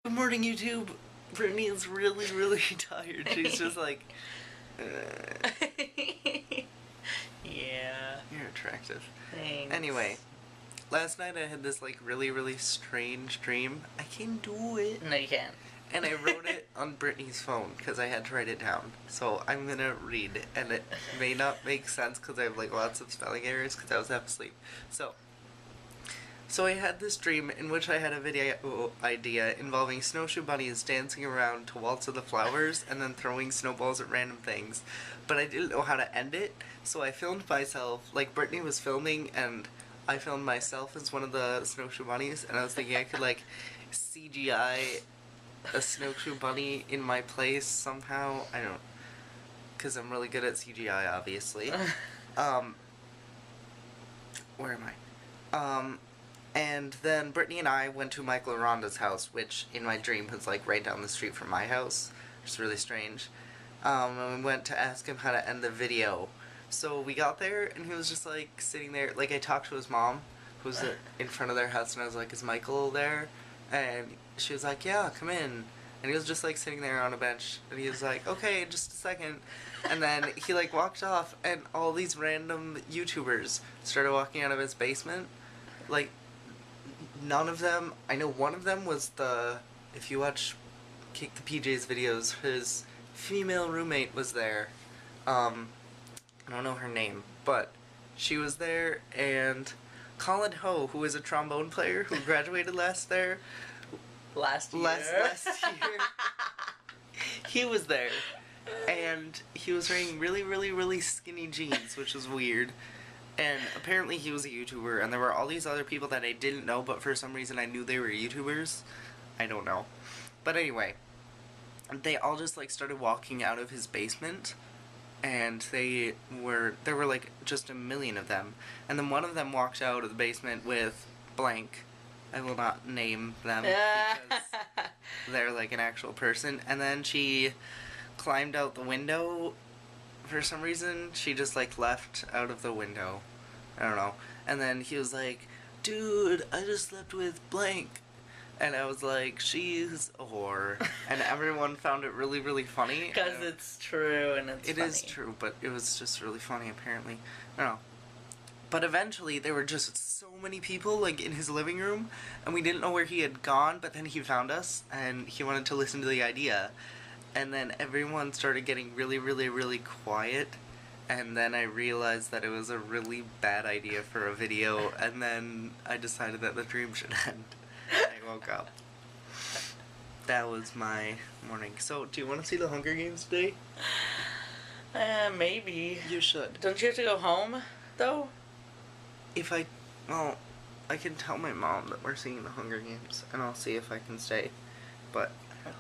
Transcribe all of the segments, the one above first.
Good morning, YouTube. Brittany is really, really tired. She's just like, Yeah. you're attractive. Thanks. Anyway, last night I had this like really, really strange dream. I can do it. No, you can't. And I wrote it on Brittany's phone because I had to write it down. So I'm gonna read it, and it may not make sense because I have like lots of spelling errors because I was half asleep. So I had this dream in which I had a video idea involving snowshoe bunnies dancing around to Waltz of the Flowers and then throwing snowballs at random things. But I didn't know how to end it, so I filmed myself, like Brittany was filming, and I filmed myself as one of the snowshoe bunnies, and I was thinking I could like CGI a snowshoe bunny in my place somehow. I don't, because I'm really good at CGI, obviously. Where am I? And then Brittany and I went to Michael and Rhonda's house, which in my dream was like right down the street from my house, which is really strange. And we went to ask him how to end the video. So we got there, and he was just like sitting there. Like, I talked to his mom, who was in front of their house, and I was like, "Is Michael there?" And she was like, "Yeah, come in." And he was just like sitting there on a bench, and he was like, "Okay, just a second." And then he like walked off, and all these random YouTubers started walking out of his basement. Like, none of them, I know one of them was if you watch Kick the PJ's videos, his female roommate was there. I don't know her name, but she was there, and Colin Ho, who is a trombone player who graduated last year. Last year. He was there, and he was wearing really, really, really skinny jeans, which was weird. And apparently he was a YouTuber, and there were all these other people that I didn't know, but for some reason I knew they were YouTubers. I don't know. But anyway, they all just like started walking out of his basement, and there were like just a million of them. And then one of them walked out of the basement with blank. I will not name them because they're like an actual person. And then she climbed out the window. For some reason, she just, like, left out of the window. I don't know. And then he was like, "Dude, I just slept with blank." And I was like, "She's a whore." And everyone found it really, really funny. Because it's true, and it's funny. It is true, but it was just really funny, apparently. I don't know. But eventually, there were just so many people, like, in his living room, and we didn't know where he had gone, but then he found us, and he wanted to listen to the idea. And then everyone started getting really, really, really quiet. And then I realized that it was a really bad idea for a video. And then I decided that the dream should end. And I woke up. That was my morning. So, do you want to see the Hunger Games today? Maybe. You should. Don't you have to go home, though? Well, I can tell my mom that we're seeing the Hunger Games. And I'll see if I can stay. But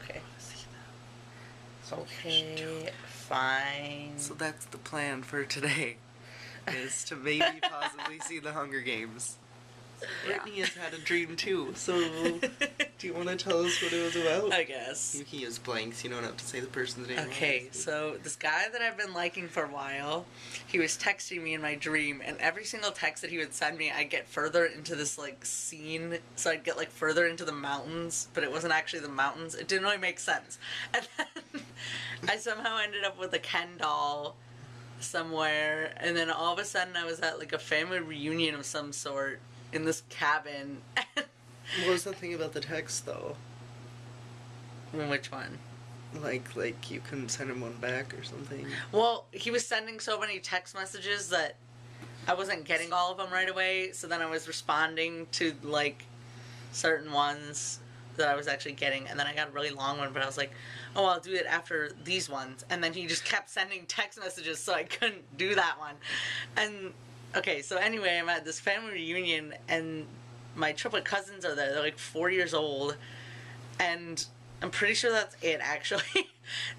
Okay. Okay, fine. So that's the plan for today, is to maybe possibly see the Hunger Games. Yeah. Brittany has had a dream too, so do you want to tell us what it was about? I guess. You can use blanks, you don't have to say the person's name. Okay, so this guy that I've been liking for a while, he was texting me in my dream, and every single text that he would send me, I'd get further into this, like, scene, so I'd get, like, further into the mountains, but it wasn't actually the mountains. It didn't really make sense. And then I somehow ended up with a Ken doll somewhere, and then all of a sudden I was at, like, a family reunion of some sort in this cabin. What was the thing about the text, though? Which one? Like you couldn't send him one back or something? Well, he was sending so many text messages that I wasn't getting all of them right away, so then I was responding to, like, certain ones that I was actually getting, and then I got a really long one, but I was like, oh, I'll do it after these ones, and then he just kept sending text messages, so I couldn't do that one. And, okay, so anyway, I'm at this family reunion, and my triplet cousins are there. They're like 4 years old, and I'm pretty sure that's it, actually.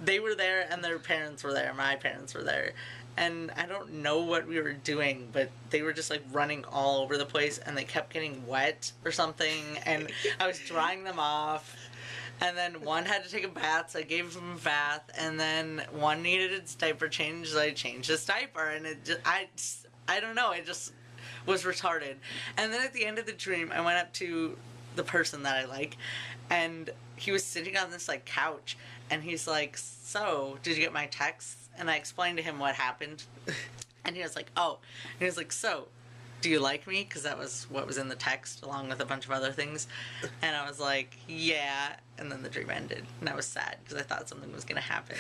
They were there, and their parents were there. My parents were there. And I don't know what we were doing, but they were just, like, running all over the place, and they kept getting wet or something, and I was drying them off. And then one had to take a bath, so I gave him a bath, and then one needed its diaper changed, so I changed his diaper, and it just, I don't know, it just was retarded. And then at the end of the dream, I went up to the person that I like, and he was sitting on this like couch, and he's like, "So, did you get my text?" And I explained to him what happened, and he was like, "Oh," and he was like, "So, do you like me?" Because that was what was in the text, along with a bunch of other things. And I was like, "Yeah." And then the dream ended, and I was sad because I thought something was gonna happen.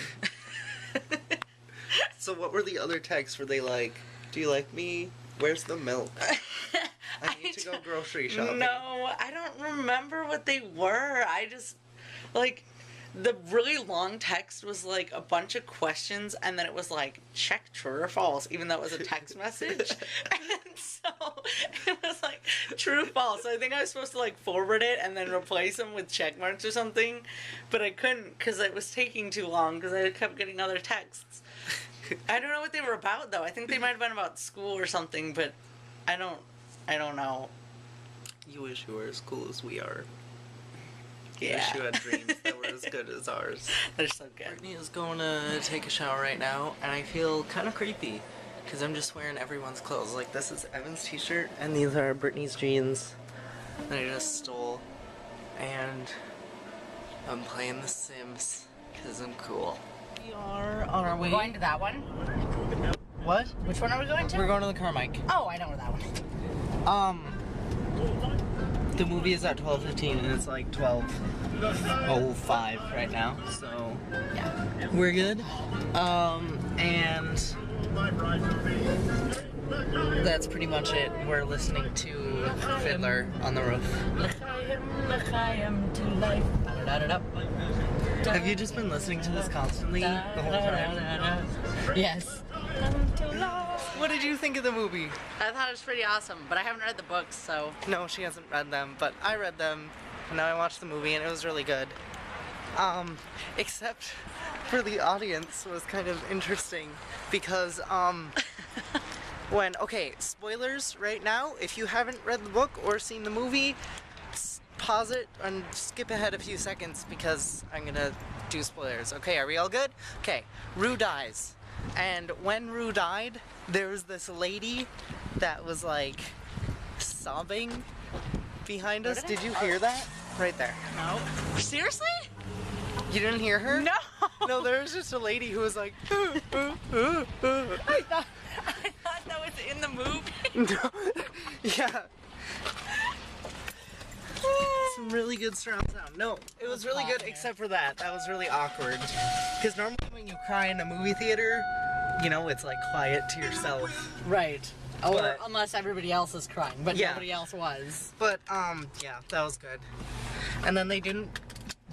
So what were the other texts? Were they like, "Do you like me? Where's the milk? I need to go grocery shopping." No, I don't remember what they were. I just, like, the really long text was like a bunch of questions, and then it was like, check true or false, even though it was a text message. And so it was like, true or false. So I think I was supposed to like forward it and then replace them with check marks or something, but I couldn't because it was taking too long because I kept getting other texts. I don't know what they were about though. I think they might have been about school or something, but I don't know. You wish you were as cool as we are. You Yeah. wish you had dreams that were as good as ours. They're so good. Brittany is going to take a shower right now, and I feel kind of creepy because I'm just wearing everyone's clothes. Like, this is Evan's t-shirt, and these are Brittany's jeans that I just stole. And I'm playing The Sims because I'm cool. We are on our way. We're going to that one. What? Which one are we going to? We're going to the Carmike. Oh, I know where that one is. The movie is at 12:15 and it's like 12:05 right now, so Yeah. we're good. And that's pretty much it. We're listening to Fiddler on the Roof. L'chaim to life. Da-da-da-da. Have you just been listening to this constantly the whole time? Yes. What did you think of the movie? I thought it was pretty awesome, but I haven't read the books, so No, she hasn't read them, but I read them, and now I watched the movie, and it was really good. Except for the audience was kind of interesting, because, okay, spoilers right now, if you haven't read the book or seen the movie, pause it and skip ahead a few seconds, because I'm gonna do spoilers. Okay, are we all good? Okay, Rue dies. And when Rue died, there was this lady that was like sobbing behind us. Did you hear that? Right there. no. Seriously? You didn't hear her? No. No, there was just a lady who was like. I thought that was in the movie. No. Yeah. Some really good surround sound. No, it was really good except for that. That was really awkward. Because normally when you cry in a movie theater, you know, it's like quiet to yourself. Right. Or But- unless everybody else is crying, but Yeah. nobody else was. But, yeah, that was good. And then they didn't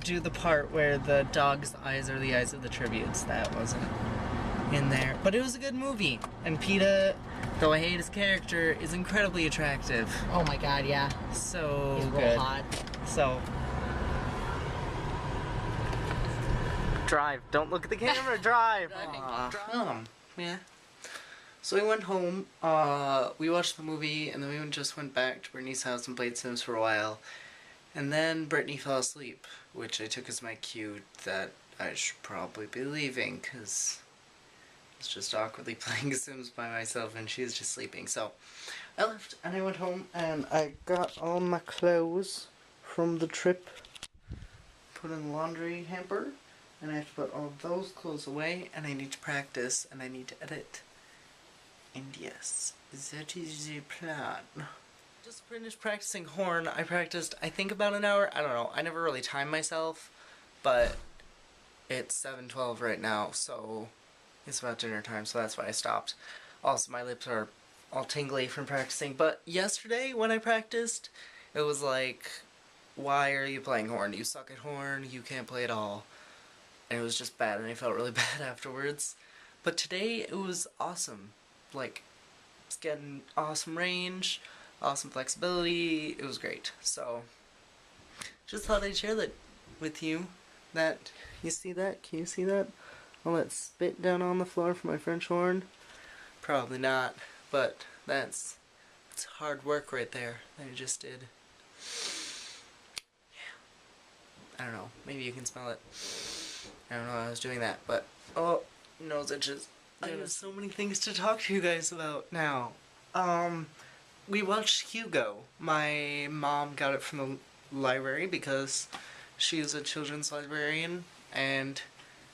do the part where the dog's eyes are the eyes of the tributes. That wasn't in there. But it was a good movie. And PETA, though I hate his character, is incredibly attractive. Oh my god, yeah. So He's real good. hot. So. Drive. Don't look at the camera. Drive. Driving. Yeah. So we went home, we watched the movie, and then we just went back to Brittany's house and played Sims for a while. And then Brittany fell asleep, which I took as my cue that I should probably be leaving, because I was just awkwardly playing Sims by myself and she was just sleeping. So I left, and I went home, and I got all my clothes from the trip, put in the laundry hamper, and I have to put all those clothes away, and I need to practice, and I need to edit. And yes, that is the plan. Just finished practicing horn. I practiced, I think, about an hour. I don't know. I never really timed myself, but it's 7:12 right now, so it's about dinner time, so that's why I stopped. Also, my lips are all tingly from practicing, but yesterday when I practiced, it was like, why are you playing horn? You suck at horn, you can't play at all. And it was just bad, and I felt really bad afterwards. But today, it was awesome. Like, it's getting awesome range, awesome flexibility, it was great. So, just thought I'd share that with you. That, you see that? Can you see that? All that spit down on the floor for my French horn? Probably not, but it's hard work right there that I just did. Yeah. I don't know, maybe you can smell it. I don't know how I was doing that, but, oh, nose itches. I have so many things to talk to you guys about now. We watched Hugo. My mom got it from the library because She is a children's librarian, and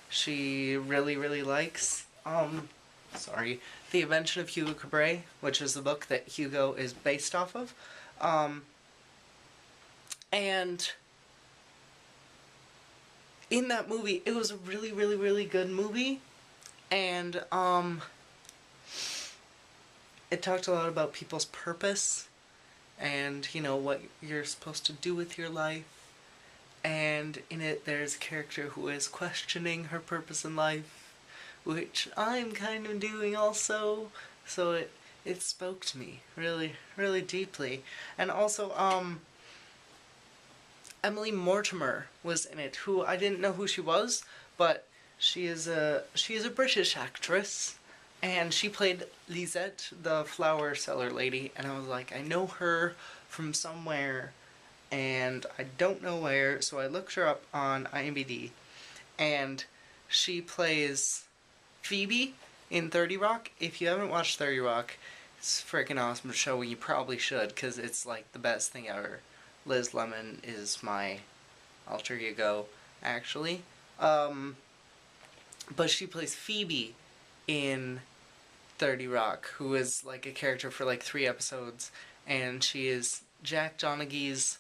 she really, really likes, The Invention of Hugo Cabret, which is the book that Hugo is based off of. And in that movie, it was a really, really, really good movie. And, it talked a lot about people's purpose and, what you're supposed to do with your life. And in it, there's a character who is questioning her purpose in life, which I'm kind of doing also. So it spoke to me really, really deeply. And also, Emily Mortimer was in it, who I didn't know who she was, but she is a British actress, and she played Lisette, the flower seller lady, and I was like, I know her from somewhere, and I don't know where, so I looked her up on IMDb, and she plays Phoebe in 30 Rock. If you haven't watched 30 Rock, it's a freaking awesome show, and you probably should, because it's like the best thing ever. Liz Lemon is my alter ego, actually. But she plays Phoebe in 30 Rock, who is like a character for like 3 episodes, and she is Jack Donaghy's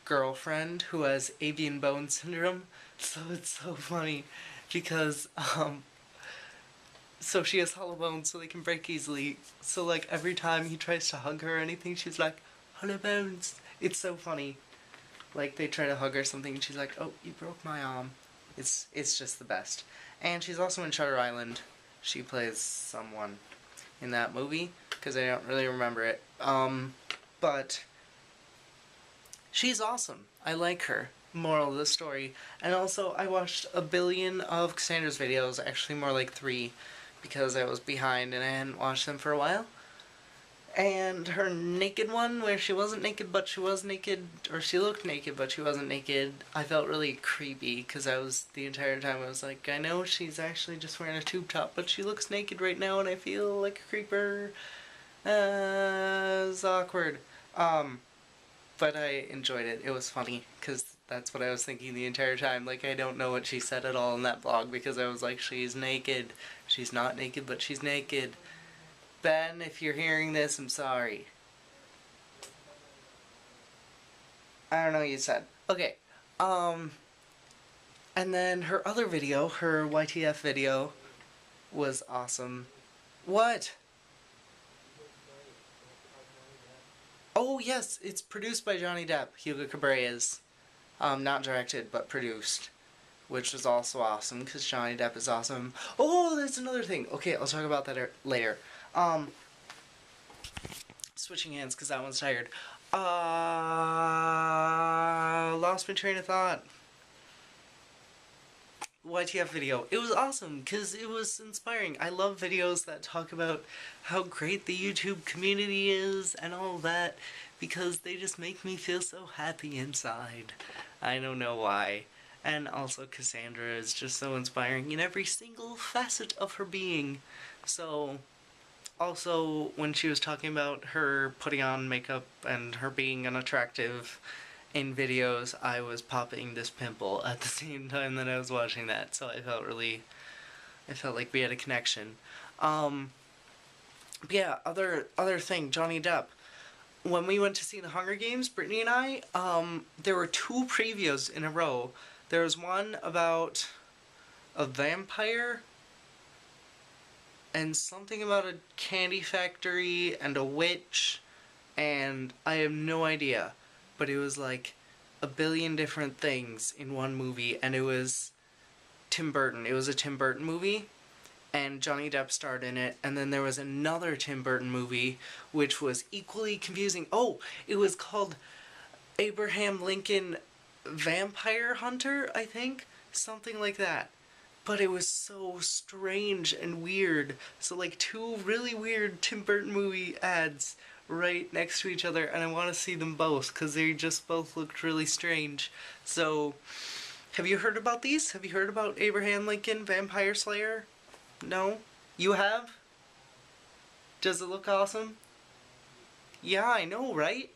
girlfriend who has avian bone syndrome. So it's so funny because so she has hollow bones so they can break easily. So like every time he tries to hug her or anything, she's like, hollow bones. It's so funny. Like they try to hug her or something and she's like, oh, you broke my arm. It's just the best. And she's also in Shutter Island. She plays someone in that movie because I don't really remember it. But she's awesome. I like her. Moral of the story. And also, I watched a billion of Cassandra's videos, actually more like 3, because I was behind and I hadn't watched them for a while. And her naked one, where she wasn't naked but she was naked, or she looked naked but she wasn't naked, I felt really creepy, because the entire time I was like, I know she's actually just wearing a tube top, but she looks naked right now and I feel like a creeper. It's awkward. But I enjoyed it. It was funny, because that's what I was thinking the entire time. Like, I don't know what she said at all in that vlog, because I was like, she's naked. She's not naked, but she's naked. Ben, if you're hearing this, I'm sorry. I don't know what you said. Okay. And then her other video, her YTF video, was awesome. What? Oh, yes, it's produced by Johnny Depp. Hugo Cabret is. Not directed, but produced. Which was also awesome, because Johnny Depp is awesome. Oh, that's another thing. Okay, I'll talk about that later. Switching hands, because that one's tired. Lost my train of thought. YTF video. It was awesome, because it was inspiring. I love videos that talk about how great the YouTube community is and all that, because they just make me feel so happy inside. I don't know why. And also Cassandra is just so inspiring in every single facet of her being. So, also, when she was talking about her putting on makeup and her being unattractive in videos, I was popping this pimple at the same time that I was watching that, so I felt like we had a connection. But yeah, other thing, Johnny Depp. When we went to see the Hunger Games, Brittany and I, there were 2 previews in a row. There was one about a vampire and something about a candy factory and a witch, and I have no idea, but it was like a billion different things in one movie, and it was Tim Burton. It was a Tim Burton movie, and Johnny Depp starred in it, and then there was another Tim Burton movie, which was equally confusing. Oh, it was called Abraham Lincoln Vampire Hunter, I think? Something like that. But it was so strange and weird. So like 2 really weird Tim Burton movie ads right next to each other, and I want to see them both because they just both looked really strange. So, have you heard about these? Have you heard about Abraham Lincoln Vampire Slayer? No? You have? Does it look awesome? Yeah, I know, right?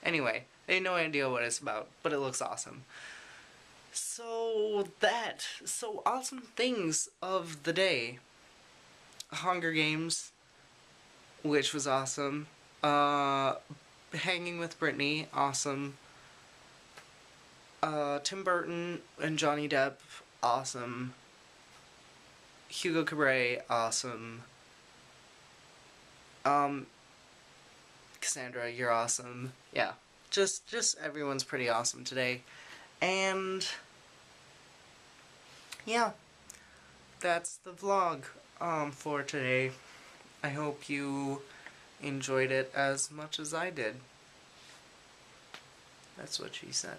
Anyway, I had no idea what it's about, but it looks awesome. So awesome things of the day. Hunger Games, which was awesome. Hanging with Britney, awesome. Tim Burton and Johnny Depp, awesome. Hugo Cabret, awesome. Cassandra, you're awesome. Yeah, just everyone's pretty awesome today. And yeah, that's the vlog for today. I hope you enjoyed it as much as I did. That's what she said.